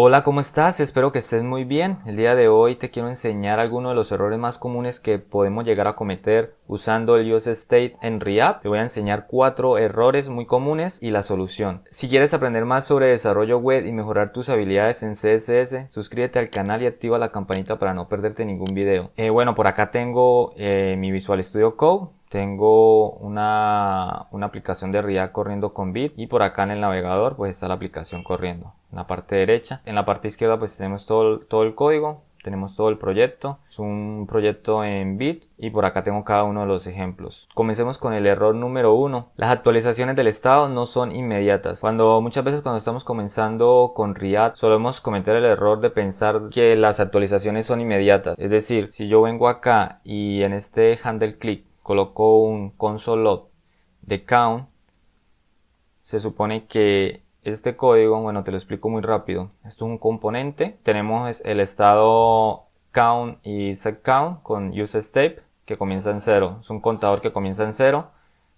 Hola, ¿cómo estás? Espero que estés muy bien. El día de hoy te quiero enseñar algunos de los errores más comunes que podemos llegar a cometer usando el use state en React. Te voy a enseñar 4 errores muy comunes y la solución. Si quieres aprender más sobre desarrollo web y mejorar tus habilidades en CSS, suscríbete al canal y activa la campanita para no perderte ningún video. Bueno, por acá tengo mi Visual Studio Code. Tengo una aplicación de React corriendo con Vite y por acá en el navegador pues está la aplicación corriendo en la parte derecha. En la parte izquierda pues tenemos todo el código, tenemos todo el proyecto. Es un proyecto en Vite y por acá tengo cada uno de los ejemplos. Comencemos con el error número 1. Las actualizaciones del estado no son inmediatas. Muchas veces cuando estamos comenzando con React solemos cometer el error de pensar que las actualizaciones son inmediatas. Es decir, si yo vengo acá y en este handle click coloco un console log de count, se supone que este código, bueno, te lo explico muy rápido. Esto es un componente, tenemos el estado count y setCount con useStape que comienza en 0. Es un contador que comienza en 0.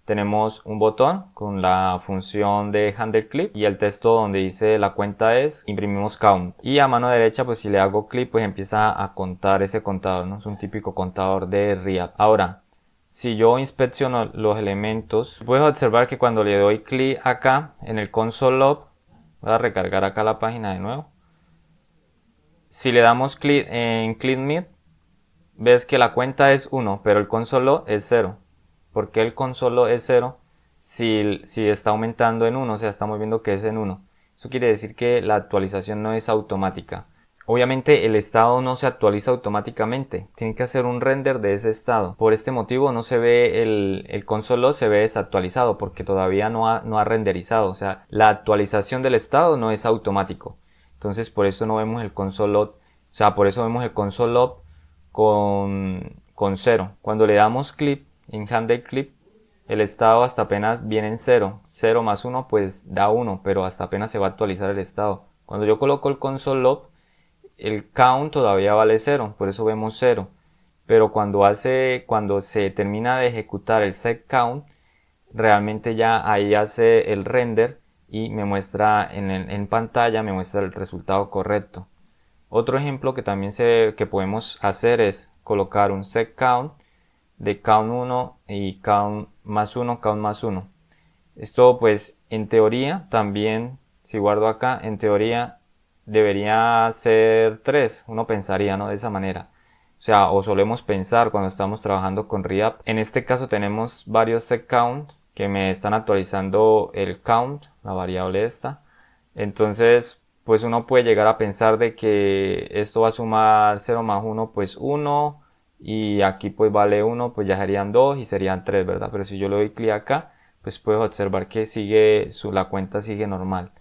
Tenemos un botón con la función de handle click y el texto donde dice la cuenta es, imprimimos count. Y a mano derecha, pues si le hago clic, pues empieza a contar ese contador, ¿no? Es un típico contador de React. Ahora, si yo inspecciono los elementos, puedes observar que cuando le doy clic acá en el console log, voy a recargar acá la página de nuevo. Si le damos clic en CleanMid, ves que la cuenta es 1, pero el console log es 0. ¿Por qué el console log es 0? Si está aumentando en 1, o sea, estamos viendo que es en 1. Eso quiere decir que la actualización no es automática. Obviamente el estado no se actualiza automáticamente, tiene que hacer un render de ese estado. Por este motivo no se ve el console log, se ve desactualizado porque todavía no ha renderizado. O sea, la actualización del estado no es automático. Entonces por eso no vemos el console log, o sea, por eso vemos el console log con 0. Cuando le damos clip en handle clip, el estado hasta apenas viene en 0. 0 más 1 pues da 1, pero hasta apenas se va a actualizar el estado. Cuando yo coloco el console log, el count todavía vale 0, por eso vemos 0. Pero cuando se termina de ejecutar el set count, realmente ya ahí hace el render y me muestra en pantalla, me muestra el resultado correcto. Otro ejemplo que también que podemos hacer es colocar un set count de count 1 y count más 1, count más 1. Esto pues en teoría también, si guardo acá, en teoría debería ser 3, uno pensaría, ¿no? De esa manera. O sea, o solemos pensar cuando estamos trabajando con React. En este caso tenemos varios setCount que me están actualizando el count, la variable esta. Entonces, pues uno puede llegar a pensar de que esto va a sumar 0 más 1, pues 1. Y aquí pues vale 1, pues ya serían 2 y serían 3, ¿verdad? Pero si yo le doy clic acá, pues puedes observar que la cuenta sigue normal.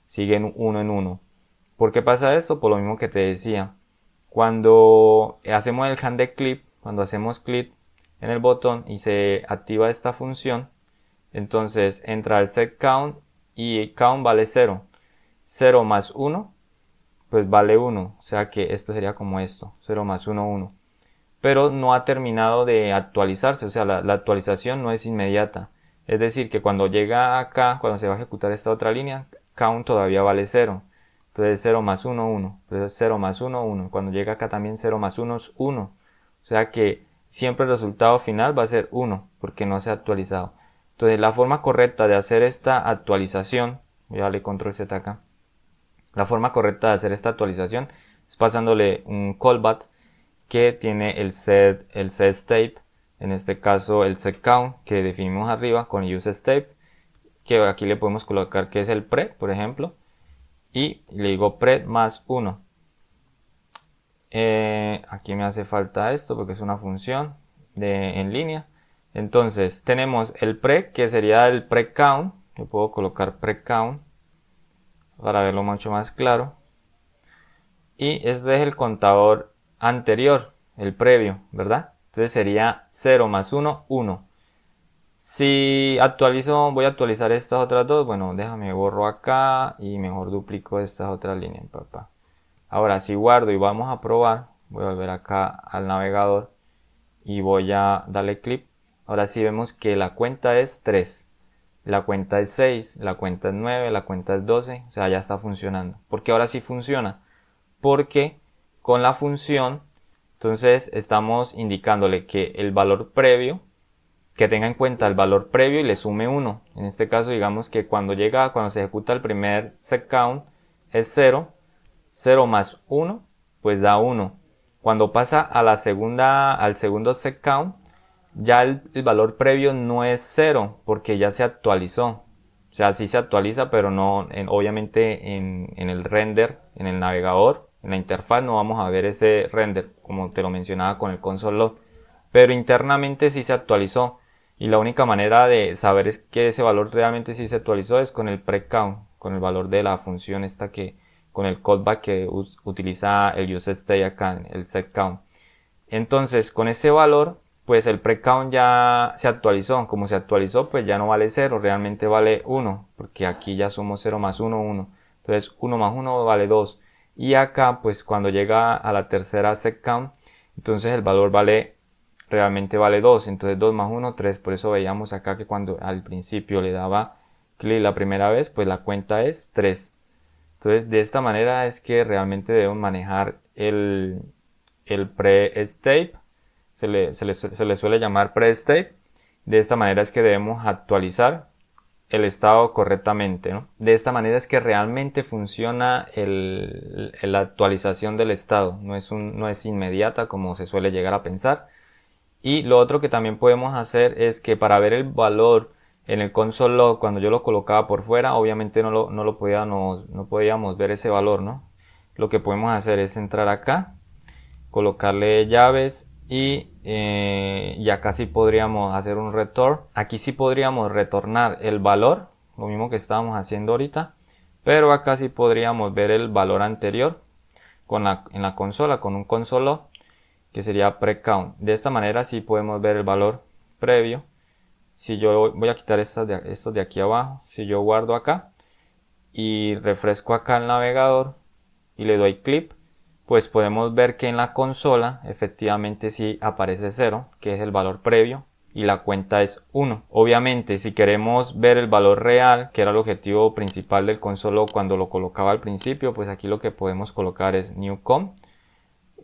Sigue en 1 en 1. ¿Por qué pasa esto? Por lo mismo que te decía. Cuando hacemos el handle click, cuando hacemos clic en el botón y se activa esta función, entonces entra el set count y count vale 0. 0 más 1, pues vale 1. O sea que esto sería como esto. 0 más 1, 1. Pero no ha terminado de actualizarse. O sea, la actualización no es inmediata. Es decir, que cuando llega acá, cuando se va a ejecutar esta otra línea, count todavía vale 0. Entonces 0 más 1, 1. Entonces 0 más 1, 1. Cuando llega acá también 0 más 1 es 1. O sea que siempre el resultado final va a ser 1 porque no se ha actualizado. Entonces la forma correcta de hacer esta actualización, voy a darle control Z acá. La forma correcta de hacer esta actualización es pasándole un callback que tiene el set state, en este caso el set count que definimos arriba con use state, que aquí le podemos colocar que es el pre, por ejemplo, y le digo pre más 1. Aquí me hace falta esto porque es una función en línea. Entonces tenemos el pre, que sería el pre count. Yo puedo colocar pre count para verlo mucho más claro. Y este es el contador anterior, el previo, ¿verdad? Entonces sería 0 más 1, 1. Si actualizo, voy a actualizar estas otras dos. Bueno, déjame borro acá y mejor duplico estas otras líneas, papá. Ahora si guardo y vamos a probar, voy a volver acá al navegador y voy a darle clic. Ahora sí vemos que la cuenta es 3. la cuenta es 6, la cuenta es 9, la cuenta es 12, o sea, ya está funcionando. Porque ahora sí funciona, porque con la función, entonces estamos indicándole que el valor previo, que tenga en cuenta el valor previo y le sume 1. En este caso, digamos que cuando se ejecuta el primer setCount es 0, 0 más 1, pues da 1. Cuando pasa a al segundo setCount, ya el valor previo no es 0 porque ya se actualizó. O sea, sí se actualiza, pero no, obviamente en el render, en el navegador, en la interfaz no vamos a ver ese render, como te lo mencionaba con el console log. Pero internamente sí se actualizó. Y la única manera de saber es que ese valor realmente sí se actualizó es con el pre-count, con el valor de la función esta con el callback que utiliza el useState acá, el setCount. Entonces, con ese valor, pues el pre-count ya se actualizó. Como se actualizó, pues ya no vale 0, realmente vale 1, porque aquí ya somos 0 más 1, 1. Entonces, 1 más 1 vale 2. Y acá, pues cuando llega a la tercera setCount, entonces el valor realmente vale 2. Entonces 2 más 1, 3. Por eso veíamos acá que cuando al principio le daba clic la primera vez, pues la cuenta es 3. Entonces, de esta manera es que realmente debemos manejar el pre-state, se le suele llamar pre-state. De esta manera es que debemos actualizar el estado correctamente, ¿no? De esta manera es que realmente funciona la actualización del estado, no es inmediata como se suele llegar a pensar. Y lo otro que también podemos hacer es que para ver el valor en el console log, cuando yo lo colocaba por fuera, obviamente no podíamos ver ese valor, ¿no? Lo que podemos hacer es entrar acá, colocarle llaves y acá sí podríamos hacer un return. Aquí sí podríamos retornar el valor, lo mismo que estábamos haciendo ahorita, pero acá sí podríamos ver el valor anterior en la consola, con un console log, que sería pre-count. De esta manera sí podemos ver el valor previo. Si yo voy a quitar estos de aquí abajo, si yo guardo acá y refresco acá el navegador y le doy clic, pues podemos ver que en la consola efectivamente sí aparece 0, que es el valor previo, y la cuenta es 1. Obviamente, si queremos ver el valor real, que era el objetivo principal del console cuando lo colocaba al principio, pues aquí lo que podemos colocar es newcom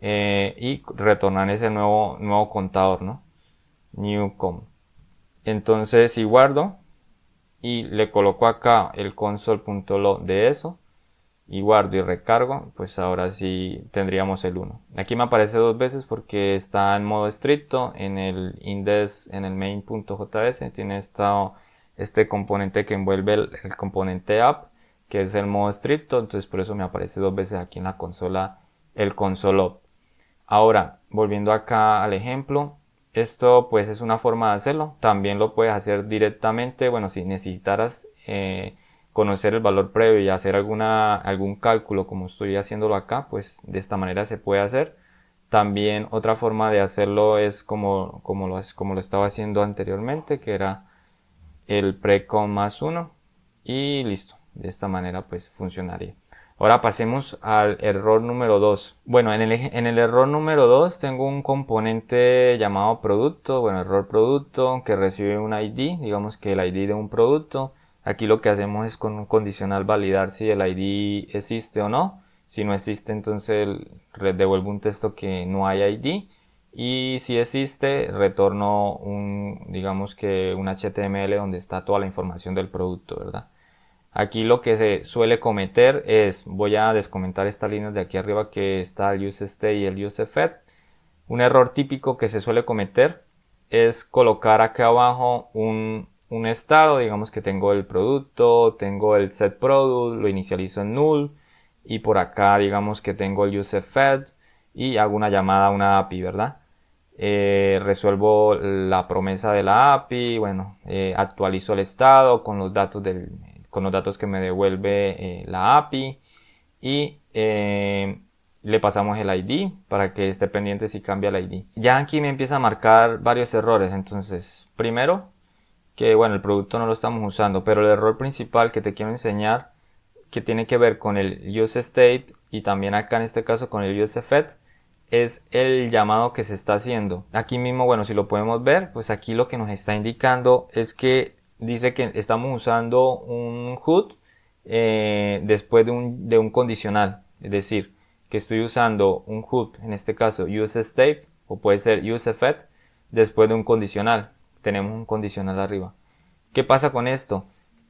y retornar ese nuevo contador, ¿no? Newcom. Entonces, si guardo y le coloco acá el console.log de eso, y guardo y recargo, pues ahora sí tendríamos el 1. Aquí me aparece dos veces porque está en modo estricto. En el index, en el main.js, tiene este componente que envuelve el componente app, que es el modo estricto. Entonces por eso me aparece dos veces aquí en la consola el console. Ahora, volviendo acá al ejemplo, esto pues es una forma de hacerlo. También lo puedes hacer directamente. Bueno, si necesitaras conocer el valor previo y hacer algún cálculo como estoy haciéndolo acá, pues de esta manera se puede hacer. También otra forma de hacerlo es como lo estaba haciendo anteriormente, que era el pre-con más 1 y listo. De esta manera pues funcionaría. Ahora pasemos al error número 2. Bueno, en el error número 2 tengo un componente llamado producto, bueno, error producto, que recibe un ID, digamos que el ID de un producto. Aquí lo que hacemos es con un condicional validar si el ID existe o no. Si no existe, entonces devuelvo un texto que no hay ID. Y si existe, retorno digamos que un HTML donde está toda la información del producto, ¿verdad? Aquí lo que se suele cometer es, voy a descomentar estas líneas de aquí arriba que está el useState y el useFed. Un error típico que se suele cometer es colocar acá abajo un estado, digamos que tengo el producto, tengo el setProduct, lo inicializo en null y por acá digamos que tengo el useFed y hago una llamada a una API, ¿verdad? Resuelvo la promesa de la API, bueno, actualizo el estado con los datos que me devuelve la API y le pasamos el ID para que esté pendiente si cambia el ID. Ya aquí me empieza a marcar varios errores. Entonces, primero, que bueno, el producto no lo estamos usando, pero el error principal que te quiero enseñar, que tiene que ver con el useState y también acá en este caso con el useFed, es el llamado que se está haciendo. Aquí mismo, bueno, si lo podemos ver, pues aquí lo que nos está indicando es que dice que estamos usando un HOOD después de un condicional. Es decir, que estoy usando un HOOD, en este caso useState, o puede ser useFet, después de un condicional. Tenemos un condicional arriba. ¿Qué pasa con esto?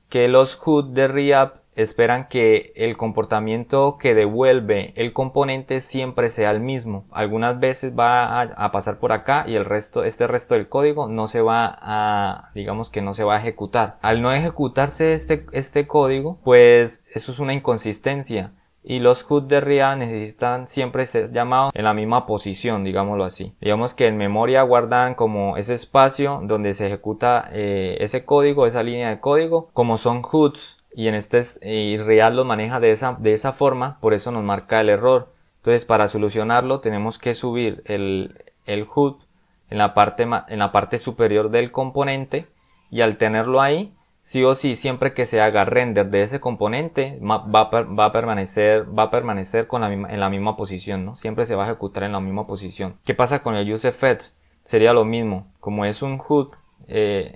Que los HOOD de React esperan que el comportamiento que devuelve el componente siempre sea el mismo. Algunas veces va a pasar por acá y este resto del código no se va a, digamos que no se va a ejecutar. Al no ejecutarse este código, pues eso es una inconsistencia. Y los HOOD de React necesitan siempre ser llamados en la misma posición, digámoslo así. Digamos que en memoria guardan como ese espacio donde se ejecuta ese código, esa línea de código. Como son HOODs y y React los maneja de esa forma, por eso nos marca el error. Entonces, para solucionarlo tenemos que subir el HOOD en la parte superior del componente, y al tenerlo ahí, sí o sí, siempre que se haga render de ese componente, va a permanecer en la misma posición, ¿no? Siempre se va a ejecutar en la misma posición. ¿Qué pasa con el useFet? Sería lo mismo. Como es un HOOD,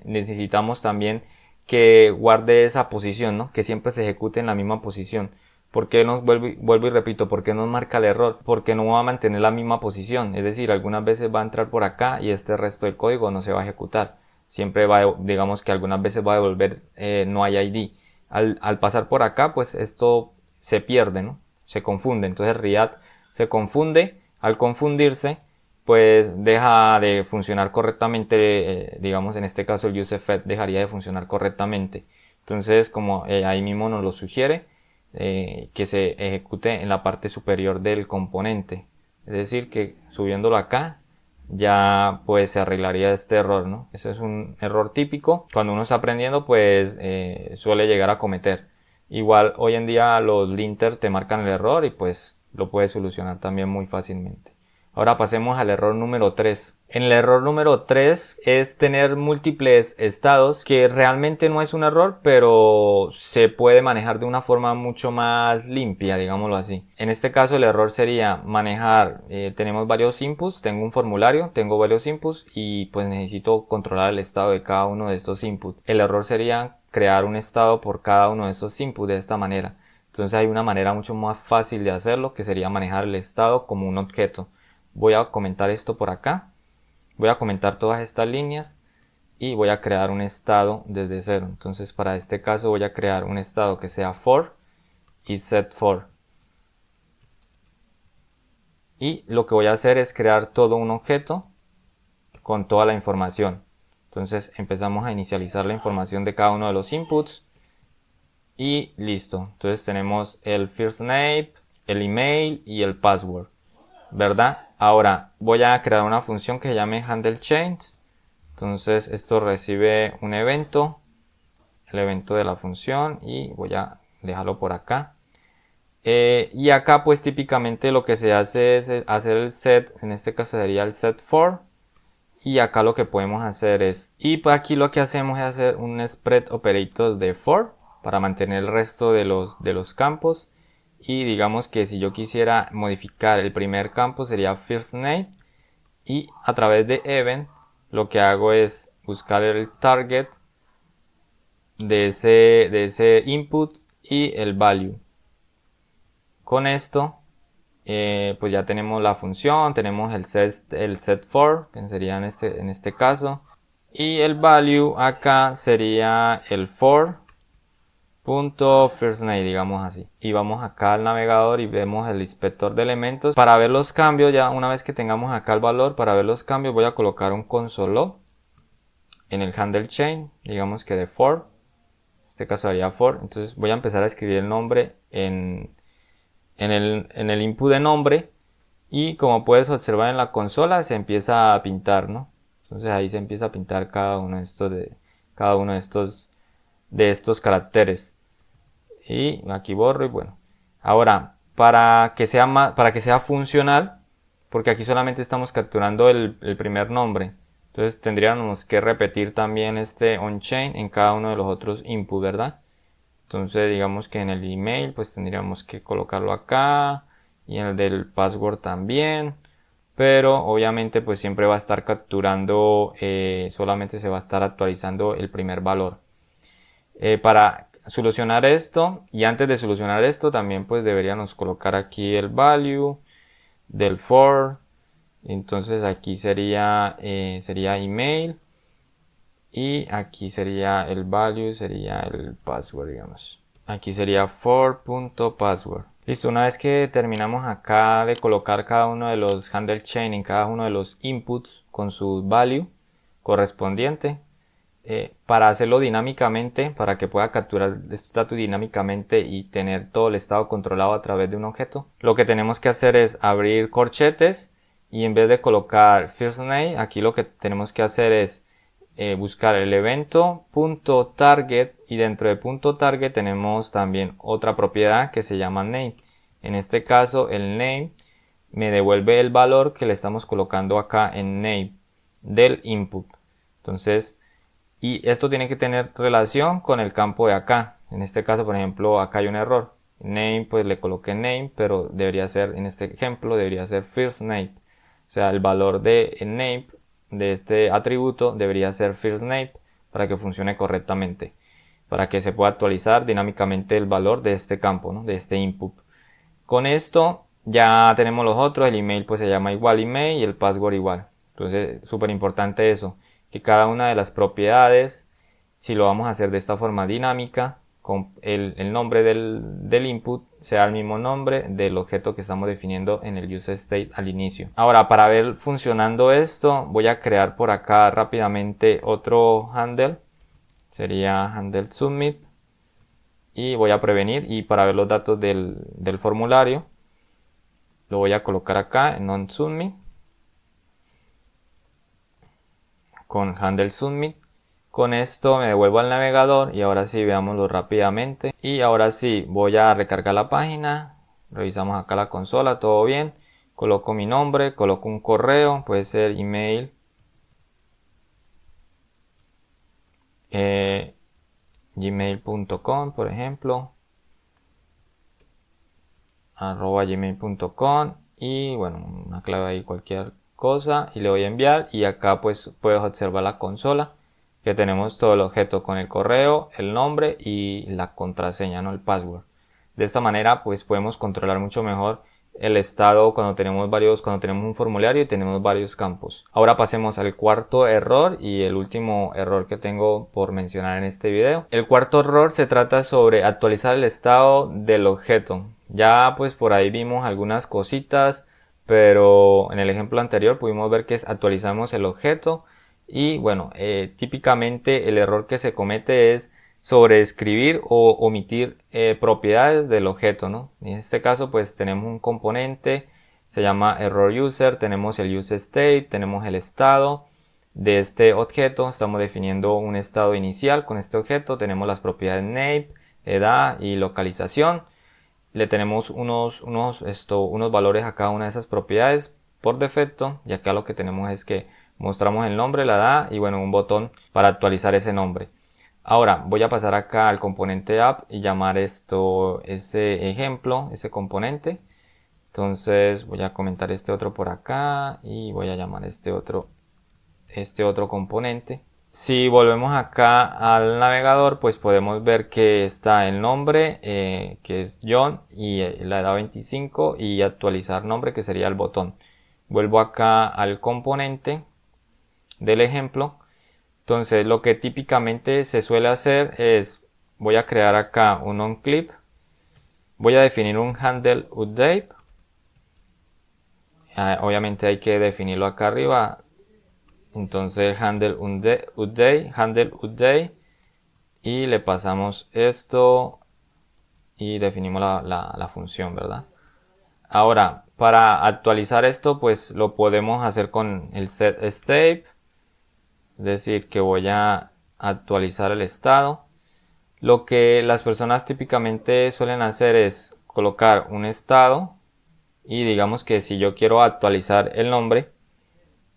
necesitamos también que guarde esa posición, ¿no? Que siempre se ejecute en la misma posición. ¿Por qué vuelvo y repito, por qué nos marca el error? Porque no va a mantener la misma posición. Es decir, algunas veces va a entrar por acá y este resto del código no se va a ejecutar. Siempre digamos que algunas veces va a devolver no hay ID. Al pasar por acá, pues esto se pierde, ¿no? Se confunde. Entonces React se confunde. Al confundirse, pues deja de funcionar correctamente. Digamos, en este caso el useFet dejaría de funcionar correctamente. Entonces, como ahí mismo nos lo sugiere, que se ejecute en la parte superior del componente. Es decir, que subiéndolo acá, ya pues se arreglaría este error, ¿no? Ese es un error típico. Cuando uno está aprendiendo, pues suele llegar a cometer. Igual hoy en día los linter te marcan el error y pues lo puedes solucionar también muy fácilmente. Ahora pasemos al error número 3. En el error número 3 es tener múltiples estados, que realmente no es un error, pero se puede manejar de una forma mucho más limpia, digámoslo así. En este caso el error sería manejar, tenemos varios inputs, tengo un formulario, tengo varios inputs y pues necesito controlar el estado de cada uno de estos inputs. El error sería crear un estado por cada uno de estos inputs de esta manera. Entonces hay una manera mucho más fácil de hacerlo, que sería manejar el estado como un objeto. Voy a comentar esto por acá. Voy a comentar todas estas líneas y voy a crear un estado desde cero. Entonces para este caso voy a crear un estado que sea for y set for. Y lo que voy a hacer es crear todo un objeto con toda la información. Entonces empezamos a inicializar la información de cada uno de los inputs. Y listo. Entonces tenemos el first name, el email y el password, ¿verdad? Ahora voy a crear una función que se llame handleChange. Entonces esto recibe un evento, el evento de la función, y voy a dejarlo por acá. Y acá pues típicamente lo que se hace es hacer el set, en este caso sería el set for. Y acá lo que podemos hacer es, y pues aquí lo que hacemos es hacer un spread operator de for para mantener el resto de los campos. Y digamos que si yo quisiera modificar el primer campo sería first name, y a través de event lo que hago es buscar el target de ese input y el value. Con esto pues ya tenemos la función, tenemos el set for, que sería en este caso, y el value acá sería el for.firstName, digamos así. Y vamos acá al navegador y vemos el inspector de elementos. Para ver los cambios, ya una vez que tengamos acá el valor, para ver los cambios voy a colocar un console log en el handle chain, digamos que de for, en este caso haría for. Entonces voy a empezar a escribir el nombre en el input de nombre, y como puedes observar en la consola se empieza a pintar, ¿no? Entonces ahí se empieza a pintar cada uno de estos caracteres. Y aquí borro y bueno. Ahora, para que sea funcional, porque aquí solamente estamos capturando el primer nombre, entonces tendríamos que repetir también este onChain en cada uno de los otros inputs, ¿verdad? Entonces digamos que en el email pues tendríamos que colocarlo acá, y en el del password también, pero obviamente pues siempre va a estar capturando, solamente se va a estar actualizando el primer valor. Para solucionar esto, y antes de solucionar esto también pues deberíamos colocar aquí el value del for. Entonces aquí sería email, y aquí sería el value, sería el password, digamos. Aquí sería for.password. Listo, una vez que terminamos acá de colocar cada uno de los handle chain en cada uno de los inputs con su value correspondiente, para hacerlo dinámicamente, para que pueda capturar estos datos dinámicamente y tener todo el estado controlado a través de un objeto, lo que tenemos que hacer es abrir corchetes, y en vez de colocar first name, aquí lo que tenemos que hacer es buscar el evento .target, y dentro de .target tenemos también otra propiedad que se llama name. En este caso el name me devuelve el valor que le estamos colocando acá en name del input. Entonces, y esto tiene que tener relación con el campo de acá. En este caso, por ejemplo, acá hay un error. Name, pues le coloqué name, pero debería ser, en este ejemplo, debería ser first name. O sea, el valor de name de este atributo debería ser first name para que funcione correctamente, para que se pueda actualizar dinámicamente el valor de este campo, ¿no? De este input. Con esto ya tenemos los otros. El email pues se llama igual email y el password igual. Entonces, súper importante eso, que cada una de las propiedades, si lo vamos a hacer de esta forma dinámica, con el nombre del input sea el mismo nombre del objeto que estamos definiendo en el useState al inicio. Ahora, para ver funcionando esto, voy a crear por acá rápidamente otro handle. Sería handle submit. Y voy a prevenir, y para ver los datos del formulario lo voy a colocar acá en onSubmit con handle submit. Con esto me devuelvo al navegador y ahora sí veámoslo rápidamente. Y ahora sí voy a recargar la página, revisamos acá la consola, todo bien. Coloco mi nombre, coloco un correo, puede ser email, gmail.com por ejemplo, @gmail.com, y bueno, una clave ahí, cualquier cosa, y le voy a enviar. Y acá pues puedes observar la consola, que tenemos todo el objeto con el correo, el nombre y la contraseña, no el password. De esta manera pues podemos controlar mucho mejor el estado cuando tenemos un formulario y tenemos varios campos. Ahora pasemos al cuarto error y el último error que tengo por mencionar en este video. El cuarto error se trata sobre actualizar el estado del objeto. Ya pues por ahí vimos algunas cositas, pero en el ejemplo anterior pudimos ver que actualizamos el objeto. Y bueno, típicamente el error que se comete es sobreescribir o omitir propiedades del objeto, ¿no? En este caso pues tenemos un componente, se llama error user, tenemos el useState, tenemos el estado de este objeto, estamos definiendo un estado inicial con este objeto, tenemos las propiedades name, edad y localización. Le tenemos unos valores a cada una de esas propiedades por defecto, y acá lo que tenemos es que mostramos el nombre, la edad y bueno, un botón para actualizar ese nombre. Ahora voy a pasar acá al componente app y llamar ese ejemplo, ese componente. Entonces voy a comentar este otro por acá y voy a llamar este otro componente. Si volvemos acá al navegador, pues podemos ver que está el nombre, que es John, y la edad 25, y actualizar nombre, que sería el botón. Vuelvo acá al componente del ejemplo. Entonces lo que típicamente se suele hacer es, voy a crear acá un onClip, voy a definir un handle update. Obviamente hay que definirlo acá arriba. Entonces handle update, y le pasamos esto y definimos la función, ¿verdad? Ahora, para actualizar esto pues lo podemos hacer con el setState, es decir, que voy a actualizar el estado. Lo que las personas típicamente suelen hacer es colocar un estado, y digamos que si yo quiero actualizar el nombre,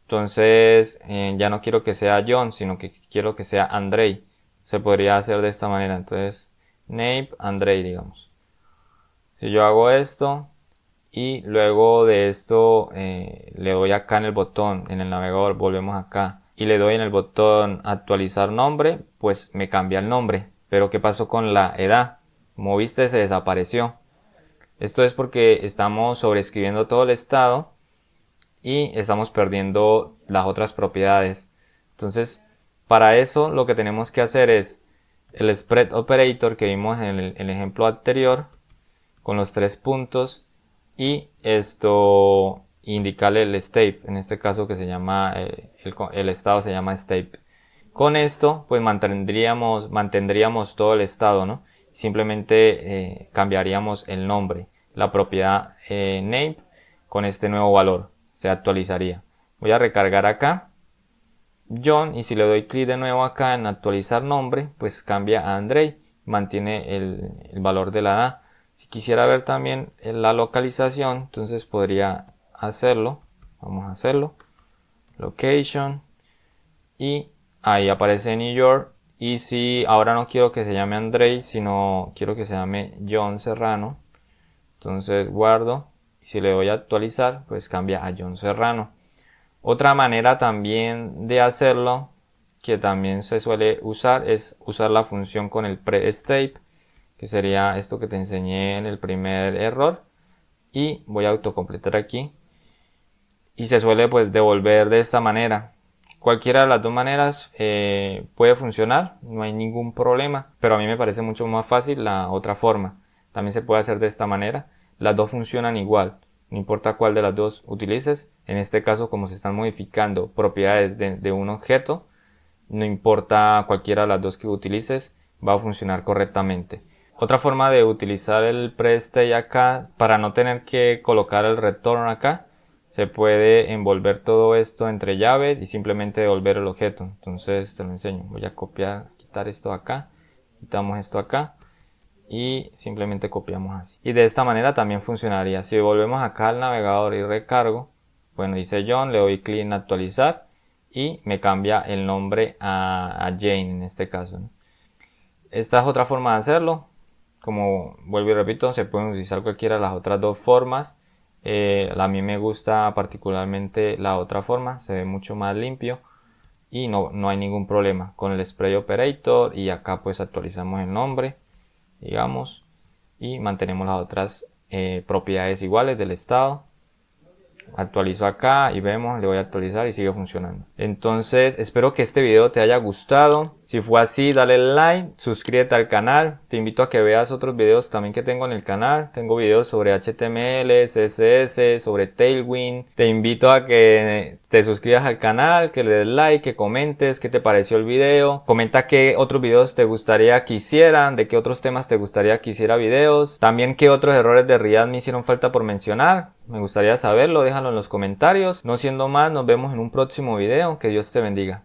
entonces ya no quiero que sea John, sino que quiero que sea Andrei. Se podría hacer de esta manera. Entonces, name Andrei, digamos. Si yo hago esto y luego de esto le doy acá en el botón, en el navegador, volvemos acá y le doy en el botón actualizar nombre, pues me cambia el nombre. pero ¿qué pasó con la edad? Como viste, se desapareció. Esto es porque estamos sobreescribiendo todo el estado y estamos perdiendo las otras propiedades. Entonces, para eso lo que tenemos que hacer es el spread operator que vimos en el ejemplo anterior con los 3 puntos y esto indicarle el state, en este caso que se llama el estado se llama state. Con esto pues mantendríamos todo el estado, ¿no? Simplemente cambiaríamos el nombre, la propiedad name con este nuevo valor se actualizaría. Voy a recargar acá John y si le doy clic de nuevo acá en actualizar nombre, pues cambia a Andrei, mantiene el valor de la edad. Si quisiera ver también la localización, entonces podría hacerlo. Vamos a hacerlo. Location. Y ahí aparece New York. Y si ahora no quiero que se llame Andrei, sino quiero que se llame John Serrano, entonces guardo. Y si le doy a actualizar, pues cambia a John Serrano. Otra manera también de hacerlo, que también se suele usar, es usar la función con el pre-state, que sería esto que te enseñé en el primer error. Y voy a autocompletar aquí. Y se suele pues devolver de esta manera. Cualquiera de las dos maneras puede funcionar, no hay ningún problema, pero a mí me parece mucho más fácil la otra forma. También se puede hacer de esta manera, las dos funcionan igual, no importa cuál de las dos utilices. En este caso, como se están modificando propiedades de un objeto, no importa cualquiera de las dos que utilices, va a funcionar correctamente. Otra forma de utilizar el pre-state acá, para no tener que colocar el return acá, se puede envolver todo esto entre llaves y simplemente devolver el objeto. Entonces te lo enseño. Voy a copiar, quitar esto acá, quitamos esto acá y simplemente copiamos así. Y de esta manera también funcionaría. Si volvemos acá al navegador y recargo, bueno, dice John, le doy clic en actualizar y me cambia el nombre a Jane en este caso, ¿no? Esta es otra forma de hacerlo. Como vuelvo y repito, se pueden utilizar cualquiera de las otras dos formas. A mí me gusta particularmente la otra forma, se ve mucho más limpio y no hay ningún problema con el spray operator. Y acá pues actualizamos el nombre, digamos, y mantenemos las otras propiedades iguales del estado. Actualizo acá y vemos, le voy a actualizar y sigue funcionando. Entonces espero que este video te haya gustado. Si fue así, dale like, suscríbete al canal. Te invito a que veas otros videos también que tengo en el canal. Tengo videos sobre HTML, CSS, sobre Tailwind. Te invito a que te suscribas al canal, que le des like, que comentes qué te pareció el video. Comenta qué otros videos te gustaría que hicieran, de qué otros temas te gustaría que hiciera videos. También qué otros errores de React me hicieron falta por mencionar. Me gustaría saberlo, déjalo en los comentarios. No siendo más, nos vemos en un próximo video. Que Dios te bendiga.